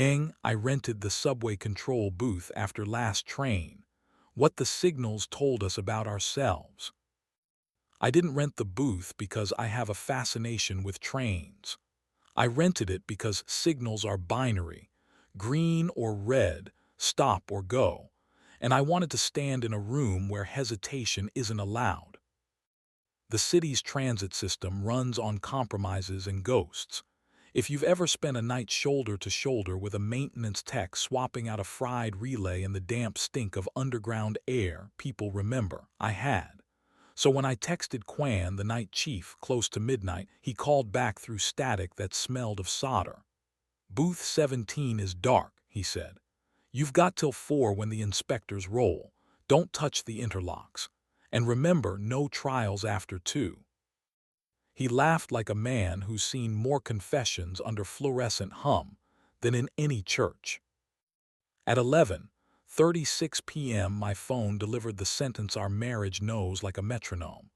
I rented the subway control booth after last train. What the signals told us about ourselves. I didn't rent the booth because I have a fascination with trains. I rented it because signals are binary, green or red, stop or go, and I wanted to stand in a room where hesitation isn't allowed. The city's transit system runs on compromises and ghosts. If you've ever spent a night shoulder to shoulder with a maintenance tech swapping out a fried relay in the damp stink of underground air, people remember. I had. So when I texted Quan, the night chief, close to midnight, he called back through static that smelled of solder. "Booth 17 is dark," he said. "You've got till 4 when the inspectors roll. Don't touch the interlocks. And remember, no trials after 2. He laughed like a man who's seen more confessions under fluorescent hum than in any church. At 11:36 p.m. my phone delivered the sentence our marriage knows like a metronome.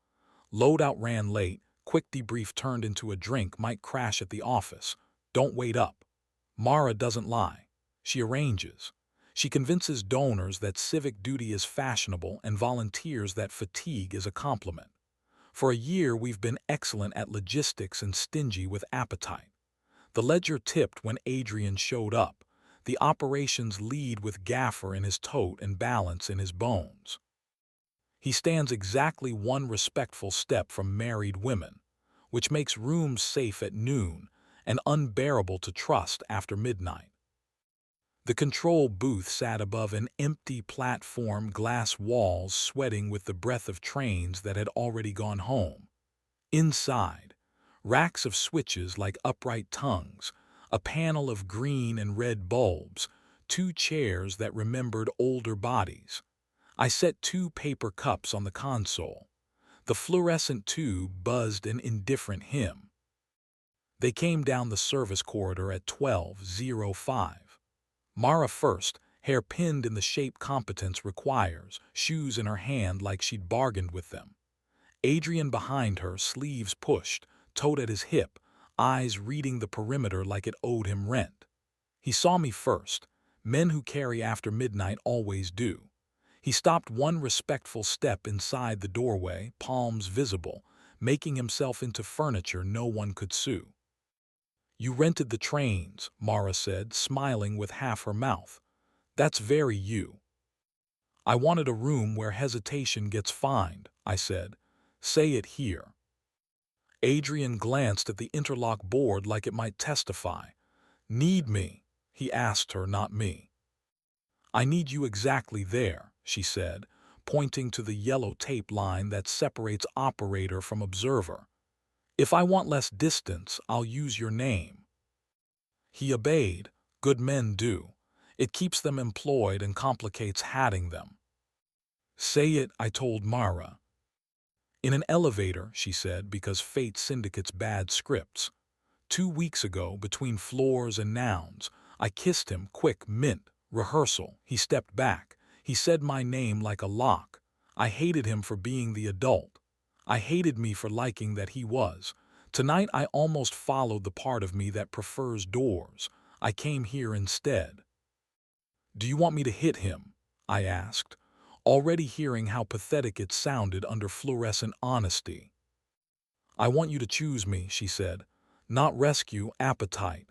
Loadout ran late, quick debrief turned into a drink might crash at the office. Don't wait up. Mara doesn't lie. She arranges. She convinces donors that civic duty is fashionable and volunteers that fatigue is a compliment. For a year we've been excellent at logistics and stingy with appetite. The ledger tipped when Adrian showed up, the operations lead with gaffer in his tote and balance in his bones. He stands exactly one respectful step from married women, which makes rooms safe at noon and unbearable to trust after midnight. The control booth sat above an empty platform, glass walls sweating with the breath of trains that had already gone home. Inside, racks of switches like upright tongues, a panel of green and red bulbs, 2 chairs that remembered older bodies. I set 2 paper cups on the console. The fluorescent tube buzzed an indifferent hymn. They came down the service corridor at 12:05. Mara first, hair pinned in the shape competence requires, shoes in her hand like she'd bargained with them. Adrian behind her, sleeves pushed, toed at his hip, eyes reading the perimeter like it owed him rent. He saw me first. Men who carry after midnight always do. He stopped one respectful step inside the doorway, palms visible, making himself into furniture no one could sue. "You rented the trains," Mara said, smiling with half her mouth. "That's very you." "I wanted a room where hesitation gets fined," I said. "Say it here." Adrian glanced at the interlock board like it might testify. "Need me?" he asked her, not me. "I need you exactly there," she said, pointing to the yellow tape line that separates operator from observer. "If I want less distance, I'll use your name." He obeyed. Good men do. It keeps them employed and complicates hatting them. "Say it," I told Mara. "In an elevator," she said, because fate syndicates bad scripts. 2 weeks ago, between floors and nouns, I kissed him, quick, mint, rehearsal. He stepped back. He said my name like a lock. I hated him for being the adult. I hated me for liking that he was. Tonight I almost followed the part of me that prefers doors. I came here instead. "Do you want me to hit him?" I asked, already hearing how pathetic it sounded under fluorescent honesty. "I want you to choose me," she said. "Not rescue, appetite."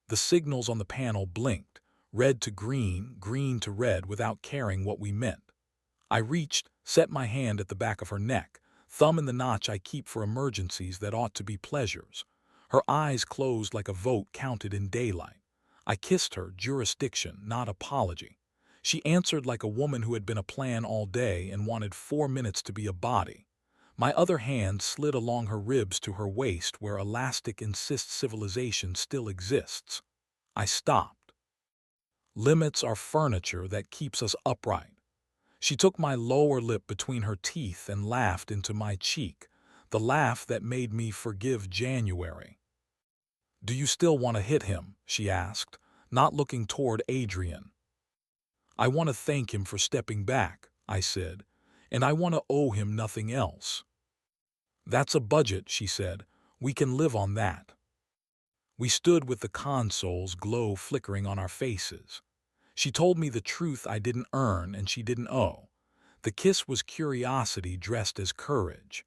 The signals on the panel blinked, red to green, green to red without caring what we meant. I reached, set my hand at the back of her neck, thumb in the notch I keep for emergencies that ought to be pleasures. Her eyes closed like a vote counted in daylight. I kissed her, jurisdiction, not apology. She answered like a woman who had been a plan all day and wanted 4 minutes to be a body. My other hand slid along her ribs to her waist where elastic insists civilization still exists. I stopped. Limits are furniture that keeps us upright. She took my lower lip between her teeth and laughed into my cheek, the laugh that made me forgive January. "Do you still want to hit him?" she asked, not looking toward Adrian. "I want to thank him for stepping back," I said, "and I want to owe him nothing else." "That's a budget," she said. "We can live on that." We stood with the console's glow flickering on our faces. She told me the truth I didn't earn and she didn't owe. The kiss was curiosity dressed as courage.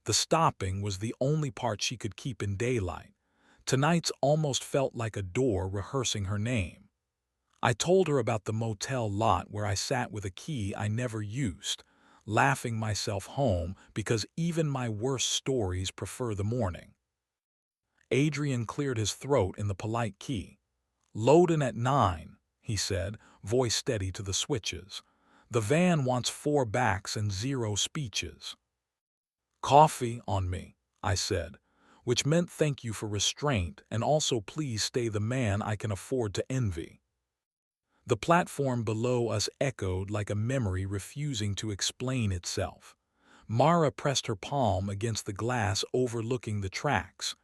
The stopping was the only part she could keep in daylight. Tonight's almost felt like a door rehearsing her name. I told her about the motel lot where I sat with a key I never used, laughing myself home because even my worst stories prefer the morning. Adrian cleared his throat in the polite key. "Loadin' at 9, he said, voice steady to the switches. "The van wants 4 backs and 0 speeches." "Coffee on me," I said, which meant thank you for restraint and also please stay the man I can afford to envy. The platform below us echoed like a memory refusing to explain itself. Mara pressed her palm against the glass overlooking the tracks.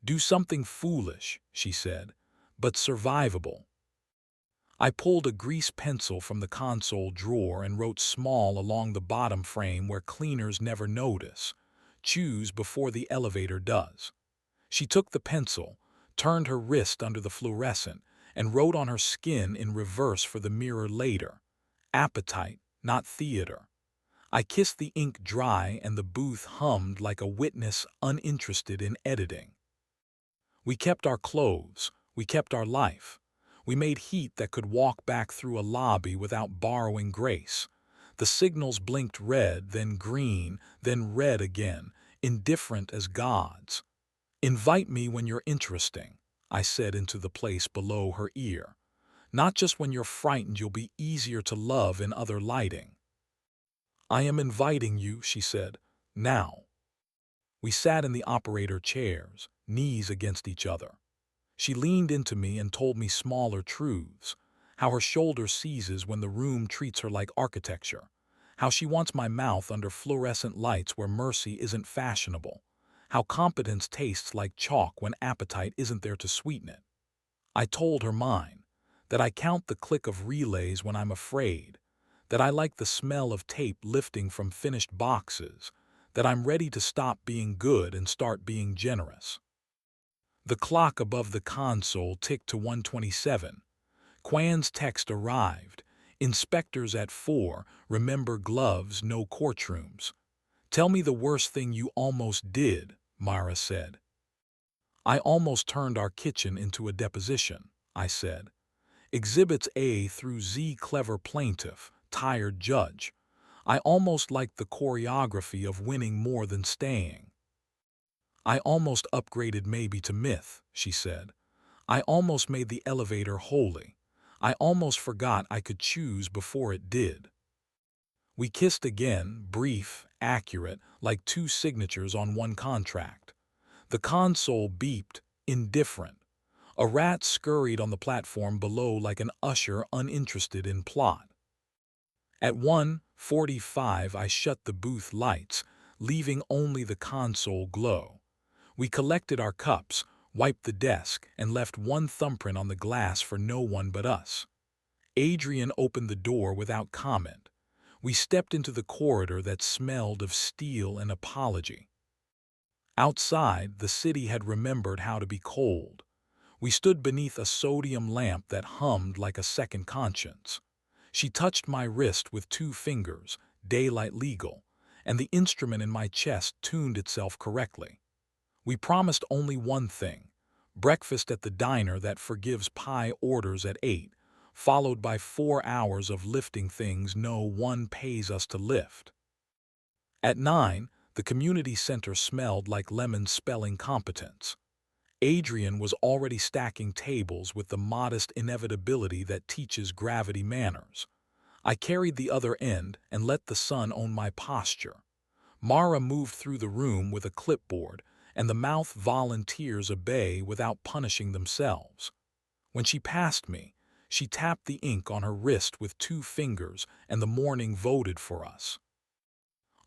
"Do something foolish," she said, "but survivable." I pulled a grease pencil from the console drawer and wrote small along the bottom frame where cleaners never notice. "Choose before the elevator does." She took the pencil, turned her wrist under the fluorescent, and wrote on her skin in reverse for the mirror later. "Appetite, not theater." I kissed the ink dry and the booth hummed like a witness uninterested in editing. We kept our clothes, we kept our life. We made heat that could walk back through a lobby without borrowing grace. The signals blinked red, then green, then red again, indifferent as gods. "Invite me when you're interesting," I said into the place below her ear. "Not just when you're frightened you'll be easier to love in other lighting." "I am inviting you," she said. "Now." We sat in the operator chairs, knees against each other. She leaned into me and told me smaller truths, how her shoulder seizes when the room treats her like architecture, how she wants my mouth under fluorescent lights where mercy isn't fashionable, how competence tastes like chalk when appetite isn't there to sweeten it. I told her mine, that I count the click of relays when I'm afraid, that I like the smell of tape lifting from finished boxes, that I'm ready to stop being good and start being generous. The clock above the console ticked to 1:27. Quan's text arrived. "Inspectors at 4, remember gloves, no courtrooms." "Tell me the worst thing you almost did," Mara said. "I almost turned our kitchen into a deposition," I said. "Exhibits A through Z, clever plaintiff, tired judge. I almost liked the choreography of winning more than staying." "I almost upgraded maybe to myth," she said. "I almost made the elevator holy. I almost forgot I could choose before it did." We kissed again, brief, accurate, like 2 signatures on one contract. The console beeped, indifferent. A rat scurried on the platform below like an usher uninterested in plot. At 1:45 I shut the booth lights, leaving only the console glow. We collected our cups, wiped the desk, and left one thumbprint on the glass for no one but us. Adrian opened the door without comment. We stepped into the corridor that smelled of steel and apology. Outside, the city had remembered how to be cold. We stood beneath a sodium lamp that hummed like a second conscience. She touched my wrist with 2 fingers, daylight legal, and the instrument in my chest tuned itself correctly. We promised only one thing: breakfast at the diner that forgives pie orders at 8, followed by 4 hours of lifting things no one pays us to lift. At 9, the community center smelled like lemon spelling competence. Adrian was already stacking tables with the modest inevitability that teaches gravity manners. I carried the other end and let the sun own my posture. Mara moved through the room with a clipboard, and the mouth volunteers obey without punishing themselves. When she passed me, she tapped the ink on her wrist with 2 fingers, and the morning voted for us.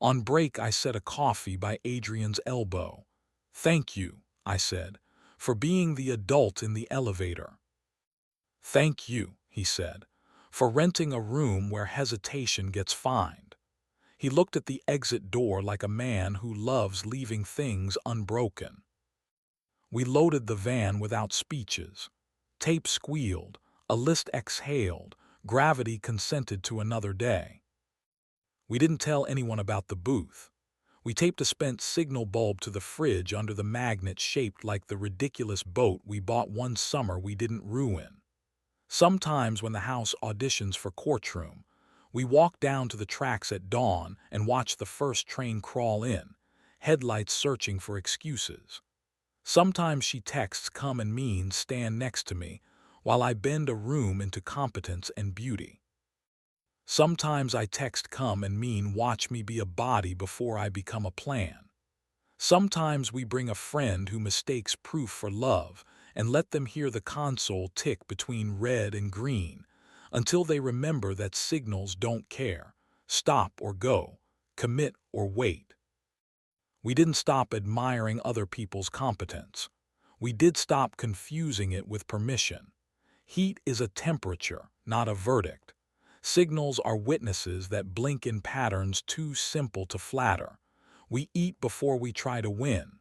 On break, I set a coffee by Adrian's elbow. "Thank you," I said, "for being the adult in the elevator." "Thank you," he said, "for renting a room where hesitation gets fined." He looked at the exit door like a man who loves leaving things unbroken. We loaded the van without speeches. Tape squealed, a list exhaled, gravity consented to another day. We didn't tell anyone about the booth. We taped a spent signal bulb to the fridge under the magnet shaped like the ridiculous boat we bought one summer we didn't ruin. Sometimes when the house auditions for courtroom, we walk down to the tracks at dawn and watch the first train crawl in, headlights searching for excuses. Sometimes she texts come and mean stand next to me while I bend a room into competence and beauty. Sometimes I text come and mean watch me be a body before I become a plan. Sometimes we bring a friend who mistakes proof for love and let them hear the console tick between red and green until they remember that signals don't care, stop or go, commit or wait. We didn't stop admiring other people's competence. We did stop confusing it with permission. Heat is a temperature, not a verdict. Signals are witnesses that blink in patterns too simple to flatter. We eat before we try to win.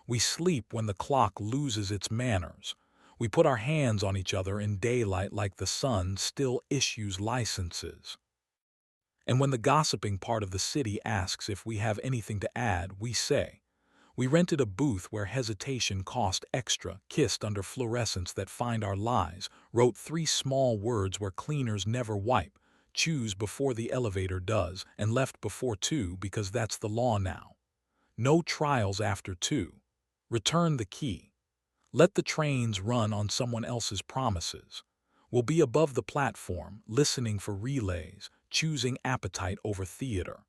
We sleep when the clock loses its manners. We put our hands on each other in daylight like the sun still issues licenses. And when the gossiping part of the city asks if we have anything to add, we say, we rented a booth where hesitation cost extra, kissed under fluorescents that find our lies, wrote 3 small words where cleaners never wipe, choose before the elevator does, and left before 2 because that's the law now. No trials after 2. Return the key. Let the trains run on someone else's promises. We'll be above the platform, listening for relays, choosing appetite over theater.